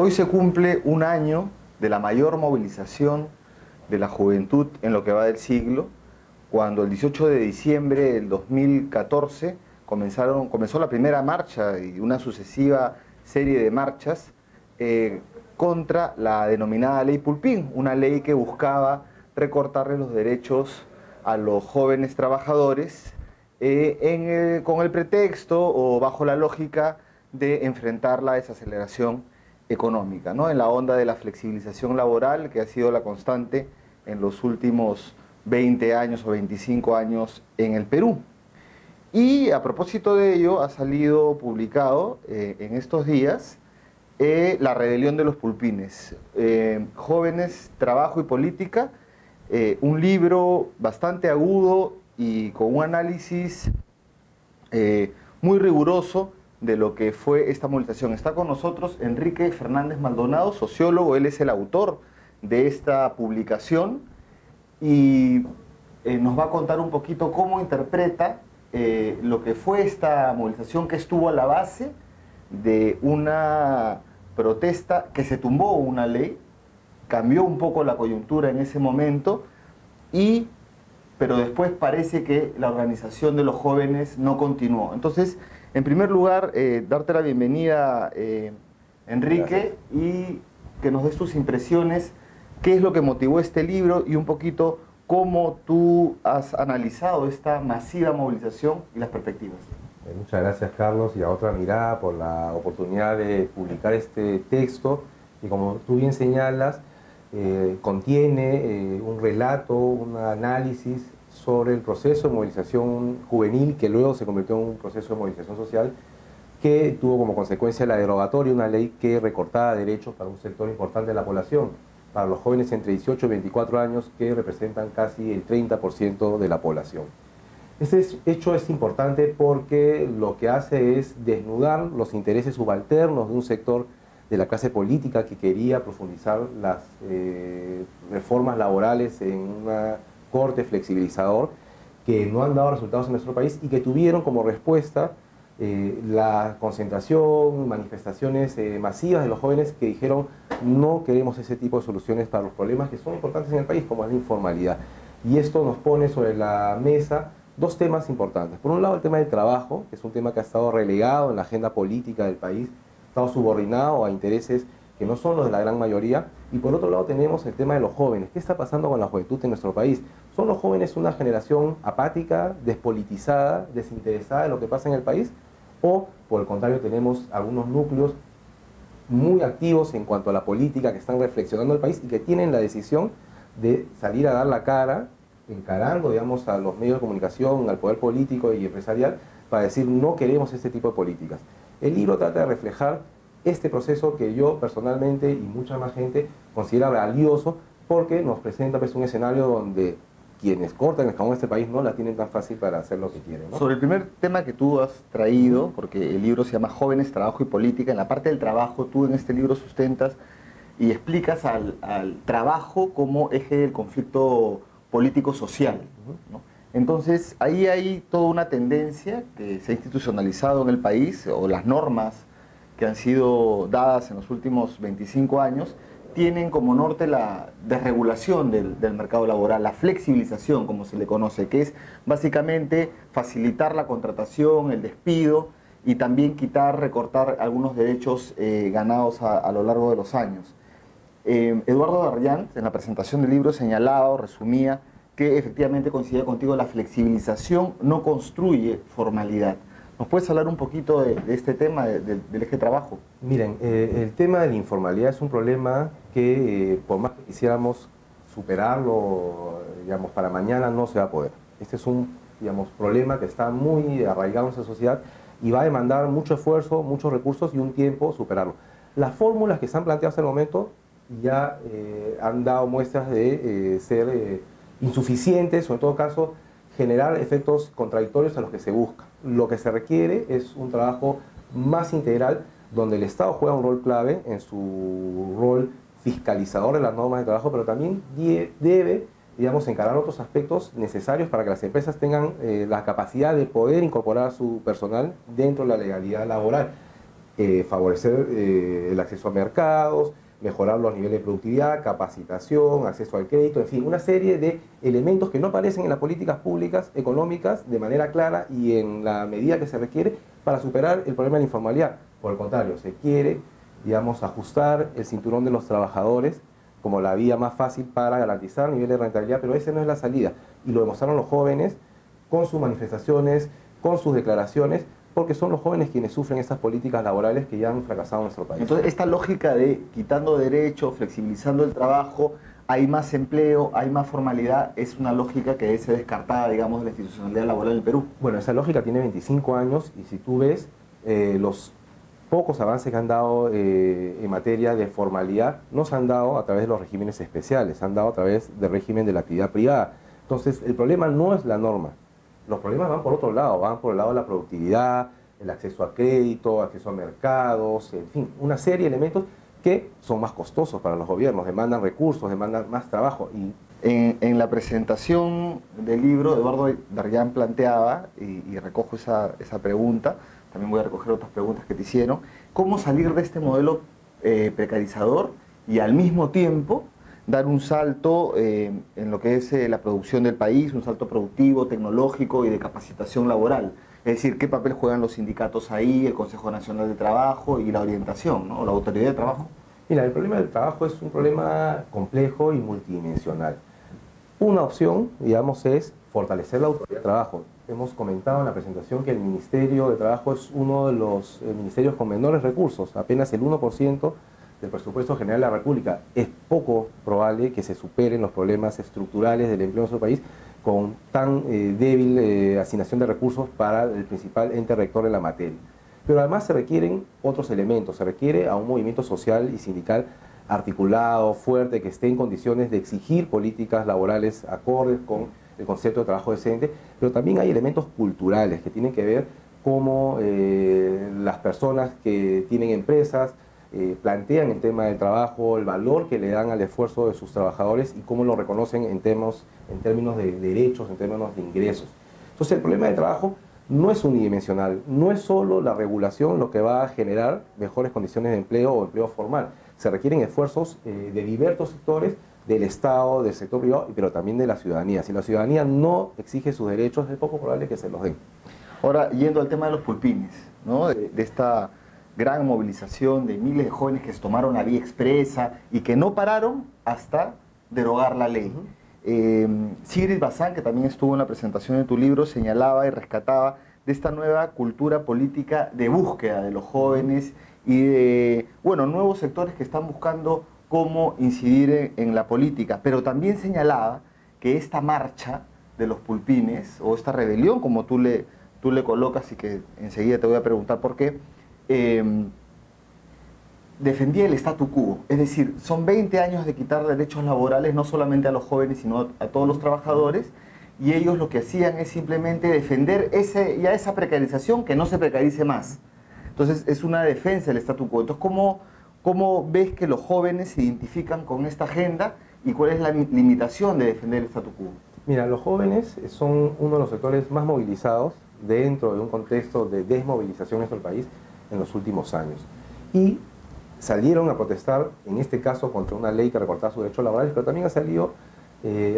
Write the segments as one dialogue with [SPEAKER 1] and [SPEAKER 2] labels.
[SPEAKER 1] Hoy se cumple un año de la mayor movilización de la juventud en lo que va del siglo, cuando el 18 de diciembre del 2014 comenzó la primera marcha y una sucesiva serie de marchas contra la denominada Ley Pulpín, una ley que buscaba recortarle los derechos a los jóvenes trabajadores con el pretexto o bajo la lógica de enfrentar la desaceleración económica, ¿no? En la onda de la flexibilización laboral, que ha sido la constante en los últimos 20 años o 25 años en el Perú. Y a propósito de ello, ha salido publicado en estos días La rebelión de los pulpines, Jóvenes, Trabajo y Política, un libro bastante agudo y con un análisis muy riguroso de lo que fue esta movilización. Está con nosotros Enrique Fernández Maldonado, sociólogo. Él es el autor de esta publicación y nos va a contar un poquito cómo interpreta lo que fue esta movilización que estuvo a la base de una protesta que se tumbó una ley, cambió un poco la coyuntura en ese momento, pero después parece que la organización de los jóvenes no continuó. Entonces, en primer lugar, darte la bienvenida, Enrique,
[SPEAKER 2] Gracias.
[SPEAKER 1] y que nos des tus impresiones, qué es lo que motivó este libro y un poquito cómo tú has analizado esta masiva movilización y las perspectivas.
[SPEAKER 2] Muchas gracias, Carlos, y a Otra Mirada por la oportunidad de publicar este texto, que como tú bien señalas, contiene un relato, un análisis sobre el proceso de movilización juvenil que luego se convirtió en un proceso de movilización social que tuvo como consecuencia la derogatoria de una ley que recortaba derechos para un sector importante de la población, para los jóvenes entre 18 y 24 años, que representan casi el 30% de la población. Este hecho es importante porque lo que hace es desnudar los intereses subalternos de un sector de la clase política que quería profundizar las reformas laborales en una corte flexibilizador, que no han dado resultados en nuestro país y que tuvieron como respuesta la concentración, manifestaciones masivas de los jóvenes que dijeron: no queremos ese tipo de soluciones para los problemas que son importantes en el país, como es la informalidad. Y esto nos pone sobre la mesa dos temas importantes. Por un lado, el tema del trabajo, que es un tema que ha estado relegado en la agenda política del país, ha estado subordinado a intereses que no son los de la gran mayoría. Y por otro lado tenemos el tema de los jóvenes. ¿Qué está pasando con la juventud en nuestro país? ¿Son los jóvenes una generación apática, despolitizada, desinteresada de lo que pasa en el país? ¿O, por el contrario, tenemos algunos núcleos muy activos en cuanto a la política, que están reflexionando el país y que tienen la decisión de salir a dar la cara, encarando, digamos, a los medios de comunicación, al poder político y empresarial, para decir: no queremos este tipo de políticas? El libro trata de reflejar este proceso que yo personalmente y mucha más gente considera valioso, porque nos presenta, pues, un escenario donde quienes cortan el jamón de este país no la tienen tan fácil para hacer lo que quieren, ¿no?
[SPEAKER 1] Sobre el primer tema que tú has traído, porque el libro se llama Jóvenes, Trabajo y Política, en la parte del trabajo tú en este libro sustentas y explicas al trabajo como eje del conflicto político-social, ¿no? Entonces, ahí hay toda una tendencia que se ha institucionalizado en el país, o las normas que han sido dadas en los últimos 25 años, tienen como norte la desregulación del mercado laboral, la flexibilización, como se le conoce, que es básicamente facilitar la contratación, el despido y también recortar algunos derechos ganados a lo largo de los años. Eduardo Darllán, en la presentación del libro, señalaba o resumía que efectivamente coincidía contigo: la flexibilización no construye formalidad. ¿Nos puedes hablar un poquito de este tema del eje trabajo?
[SPEAKER 2] Miren, el tema de la informalidad es un problema que por más que quisiéramos superarlo, digamos, para mañana, no se va a poder. Este es un, digamos, problema que está muy arraigado en nuestra sociedad y va a demandar mucho esfuerzo, muchos recursos y un tiempo superarlo. Las fórmulas que se han planteado hasta el momento ya han dado muestras de ser insuficientes, o en todo caso generar efectos contradictorios a los que se busca. Lo que se requiere es un trabajo más integral, donde el Estado juega un rol clave en su rol fiscalizador de las normas de trabajo, pero también debe, digamos, encarar otros aspectos necesarios para que las empresas tengan la capacidad de poder incorporar a su personal dentro de la legalidad laboral. favorecer el acceso a mercados, mejorar los niveles de productividad, capacitación, acceso al crédito, en fin, una serie de elementos que no aparecen en las políticas públicas económicas de manera clara y en la medida que se requiere para superar el problema de la informalidad. Por el contrario, se quiere, digamos, ajustar el cinturón de los trabajadores como la vía más fácil para garantizar niveles de rentabilidad, pero esa no es la salida. Y lo demostraron los jóvenes con sus manifestaciones, con sus declaraciones, porque son los jóvenes quienes sufren estas políticas laborales que ya han fracasado en nuestro país.
[SPEAKER 1] Entonces, esta lógica de quitando derechos, flexibilizando el trabajo, hay más empleo, hay más formalidad, es una lógica que debe ser descartada, digamos, de la institucionalidad laboral en el Perú.
[SPEAKER 2] Bueno, esa lógica tiene 25 años y si tú ves los pocos avances que han dado en materia de formalidad, no se han dado a través de los regímenes especiales, se han dado a través del régimen de la actividad privada. Entonces, el problema no es la norma. Los problemas van por otro lado, van por el lado de la productividad, el acceso a crédito, acceso a mercados, en fin, una serie de elementos que son más costosos para los gobiernos, demandan recursos, demandan más trabajo. Y
[SPEAKER 1] en la presentación del libro, Eduardo Darllán planteaba, y recojo esa pregunta, también voy a recoger otras preguntas que te hicieron, cómo salir de este modelo precarizador y al mismo tiempo dar un salto en lo que es la producción del país, un salto productivo, tecnológico y de capacitación laboral. Es decir, qué papel juegan los sindicatos ahí, el Consejo Nacional de Trabajo y la orientación, ¿no? La autoridad de trabajo.
[SPEAKER 2] Mira, el problema del trabajo es un problema complejo y multidimensional. Una opción, digamos, es fortalecer la autoridad de trabajo. Hemos comentado en la presentación que el Ministerio de Trabajo es uno de los ministerios con menores recursos, apenas el 1% del presupuesto general de la República. Es poco probable que se superen los problemas estructurales del empleo en nuestro país con tan débil asignación de recursos para el principal ente rector de la materia. Pero además se requieren otros elementos, se requiere a un movimiento social y sindical articulado, fuerte, que esté en condiciones de exigir políticas laborales acordes con el concepto de trabajo decente, pero también hay elementos culturales que tienen que ver cómo las personas que tienen empresas plantean el tema del trabajo, el valor que le dan al esfuerzo de sus trabajadores y cómo lo reconocen en términos de derechos, en términos de ingresos. Entonces el problema del trabajo no es unidimensional, no es solo la regulación lo que va a generar mejores condiciones de empleo o empleo formal. Se requieren esfuerzos de diversos sectores, del Estado, del sector privado, pero también de la ciudadanía. Si la ciudadanía no exige sus derechos, es poco probable que se los den.
[SPEAKER 1] Ahora, yendo al tema de los pulpines, ¿no? de esta gran movilización de miles de jóvenes que se tomaron la vía expresa y que no pararon hasta derogar la ley. Sigrid Bazán, que también estuvo en la presentación de tu libro, señalaba y rescataba de esta nueva cultura política de búsqueda de los jóvenes y de, bueno, nuevos sectores que están buscando cómo incidir en la política, pero también señalaba que esta marcha de los pulpines, o esta rebelión, como tú le colocas y que enseguida te voy a preguntar por qué, defendía el statu quo, es decir, son 20 años de quitar derechos laborales no solamente a los jóvenes, sino a todos los trabajadores, y ellos lo que hacían es simplemente defender esa precarización, que no se precarice más. Entonces es una defensa del statu quo. Entonces, ¿cómo ves que los jóvenes se identifican con esta agenda y cuál es la limitación de defender el statu quo?
[SPEAKER 2] Mira, los jóvenes son uno de los sectores más movilizados dentro de un contexto de desmovilización en nuestro país en los últimos años. Y salieron a protestar, en este caso, contra una ley que recortaba sus derechos laborales, pero también han salido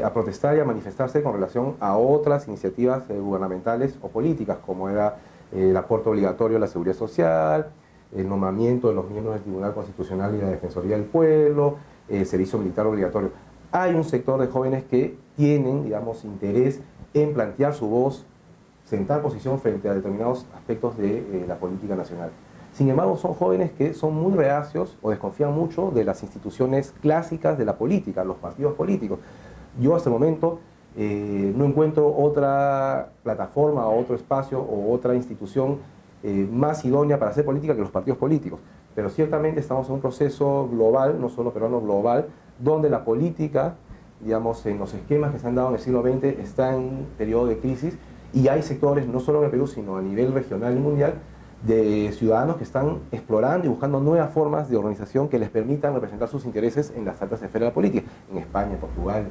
[SPEAKER 2] a protestar y a manifestarse con relación a otras iniciativas gubernamentales o políticas, como era el aporte obligatorio a la seguridad social, el nombramiento de los miembros del Tribunal Constitucional y la Defensoría del Pueblo, el servicio militar obligatorio. Hay un sector de jóvenes que tienen, digamos, interés en plantear su voz, sentar posición frente a determinados aspectos de la política nacional. Sin embargo, son jóvenes que son muy reacios o desconfían mucho de las instituciones clásicas de la política, los partidos políticos. Yo hasta el momento no encuentro otra plataforma, otro espacio o otra institución más idónea para hacer política que los partidos políticos. Pero ciertamente estamos en un proceso global, no solo peruano, global, donde la política, digamos, en los esquemas que se han dado en el siglo XX está en un periodo de crisis y hay sectores, no solo en el Perú, sino a nivel regional y mundial, de ciudadanos que están explorando y buscando nuevas formas de organización que les permitan representar sus intereses en las altas esferas de la política, en España, en Portugal,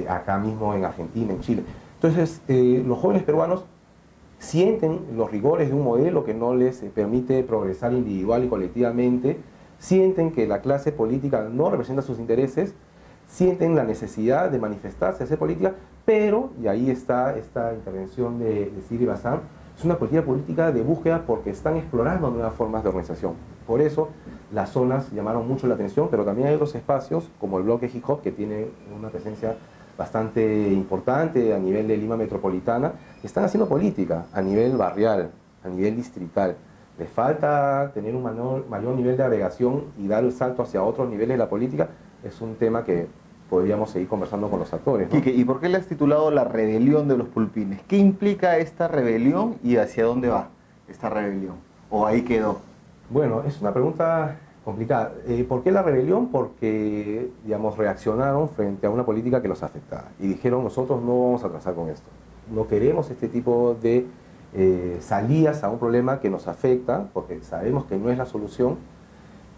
[SPEAKER 2] acá mismo en Argentina, en Chile. Entonces, los jóvenes peruanos sienten los rigores de un modelo que no les permite progresar individual y colectivamente, sienten que la clase política no representa sus intereses, sienten la necesidad de manifestarse, hacer política, pero, y ahí está esta intervención de Siri Bazán, es una política de búsqueda porque están explorando nuevas formas de organización. Por eso las zonas llamaron mucho la atención, pero también hay otros espacios, como el bloque hip hop, que tiene una presencia bastante importante a nivel de Lima metropolitana, que están haciendo política a nivel barrial, a nivel distrital. Les falta tener un mayor nivel de agregación y dar el salto hacia otros niveles de la política. Es un tema que podríamos seguir conversando con los actores, ¿no?
[SPEAKER 1] Quique, ¿y por qué le has titulado La rebelión de los pulpines? ¿Qué implica esta rebelión y hacia dónde va esta rebelión? ¿O ahí quedó?
[SPEAKER 2] Bueno, es una pregunta complicada. ¿Por qué la rebelión? Porque, digamos, reaccionaron frente a una política que los afectaba y dijeron, nosotros no vamos a atrasar con esto. No queremos este tipo de salidas a un problema que nos afecta, porque sabemos que no es la solución,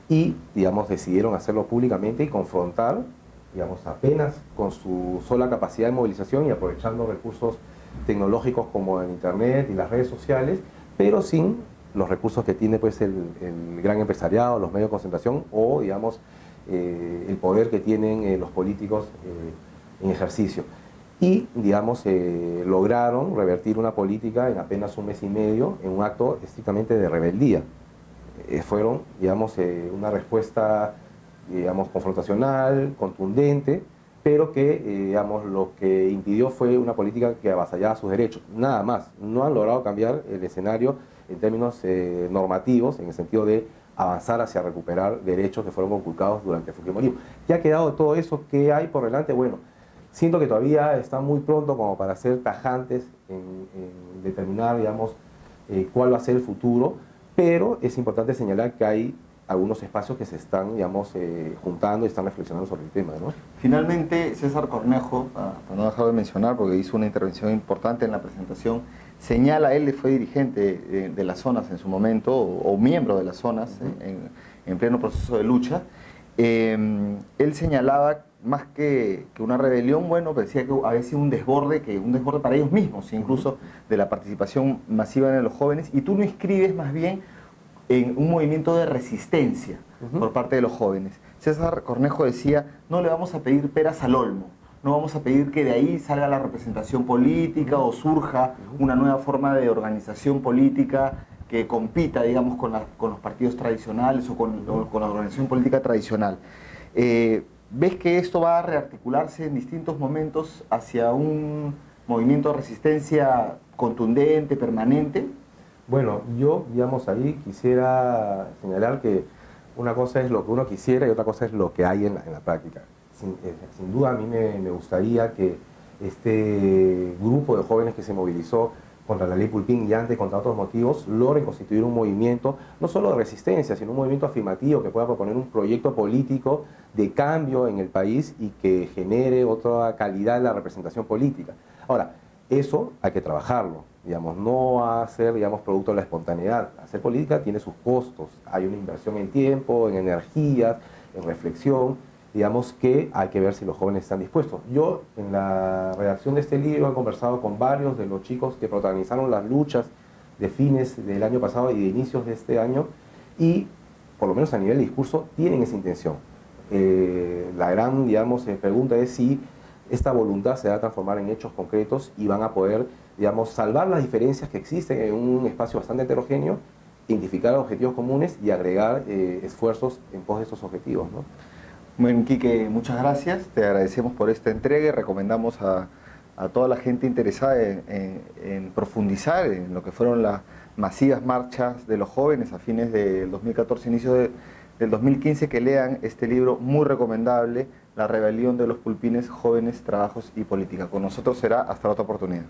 [SPEAKER 2] y, digamos, decidieron hacerlo públicamente y confrontar, digamos, apenas con su sola capacidad de movilización y aprovechando recursos tecnológicos como el Internet y las redes sociales, pero sin los recursos que tiene pues el gran empresariado, los medios de concentración o, digamos, el poder que tienen los políticos en ejercicio. Y, digamos, lograron revertir una política en apenas un mes y medio en un acto estrictamente de rebeldía. Fueron, digamos, una respuesta, digamos, confrontacional, contundente, pero que, digamos, lo que impidió fue una política que avasallaba sus derechos. Nada más. No han logrado cambiar el escenario en términos normativos, en el sentido de avanzar hacia recuperar derechos que fueron conculcados durante el fujimorismo. ¿Qué ha quedado de todo eso? ¿Qué hay por delante? Bueno, siento que todavía está muy pronto como para ser tajantes en determinar, digamos, cuál va a ser el futuro, pero es importante señalar que hay algunos espacios que se están, digamos, juntando y están reflexionando sobre el tema, ¿no?
[SPEAKER 1] Finalmente, César Cornejo, para no dejar de mencionar, porque hizo una intervención importante en la presentación, señala, él fue dirigente de las zonas en su momento, o miembro de las zonas, en pleno proceso de lucha. Él señalaba, más que una rebelión, bueno, decía que había sido un desborde para ellos mismos, incluso de la participación masiva de los jóvenes, y tú lo inscribes más bien en un movimiento de resistencia por parte de los jóvenes. César Cornejo decía, no le vamos a pedir peras al olmo, no vamos a pedir que de ahí salga la representación política o surja una nueva forma de organización política que compita, digamos, con los partidos tradicionales o con la organización política tradicional. ¿Ves que esto va a rearticularse en distintos momentos hacia un movimiento de resistencia contundente, permanente?
[SPEAKER 2] Bueno, yo, digamos, ahí quisiera señalar que una cosa es lo que uno quisiera y otra cosa es lo que hay en la práctica. Sin duda a mí me gustaría que este grupo de jóvenes que se movilizó contra la ley Pulpín y antes contra otros motivos, logren constituir un movimiento, no solo de resistencia, sino un movimiento afirmativo que pueda proponer un proyecto político de cambio en el país y que genere otra calidad en la representación política. Ahora, eso hay que trabajarlo, digamos, no a ser, digamos, producto de la espontaneidad. Hacer política tiene sus costos, hay una inversión en tiempo, en energías, en reflexión, digamos que hay que ver si los jóvenes están dispuestos. Yo, en la redacción de este libro, he conversado con varios de los chicos que protagonizaron las luchas de fines del año pasado y de inicios de este año, y, por lo menos a nivel de discurso, tienen esa intención. La gran, digamos, pregunta es si esta voluntad se va a transformar en hechos concretos y van a poder, digamos, salvar las diferencias que existen en un espacio bastante heterogéneo, identificar objetivos comunes y agregar esfuerzos en pos de esos objetivos, ¿no?
[SPEAKER 1] Bueno, Quique, muchas gracias. Te agradecemos por esta entrega y recomendamos a toda la gente interesada en profundizar en lo que fueron las masivas marchas de los jóvenes a fines del 2014, inicio del 2015, que lean este libro muy recomendable, La rebelión de los pulpines, jóvenes, trabajos y política. Con nosotros será hasta la otra oportunidad.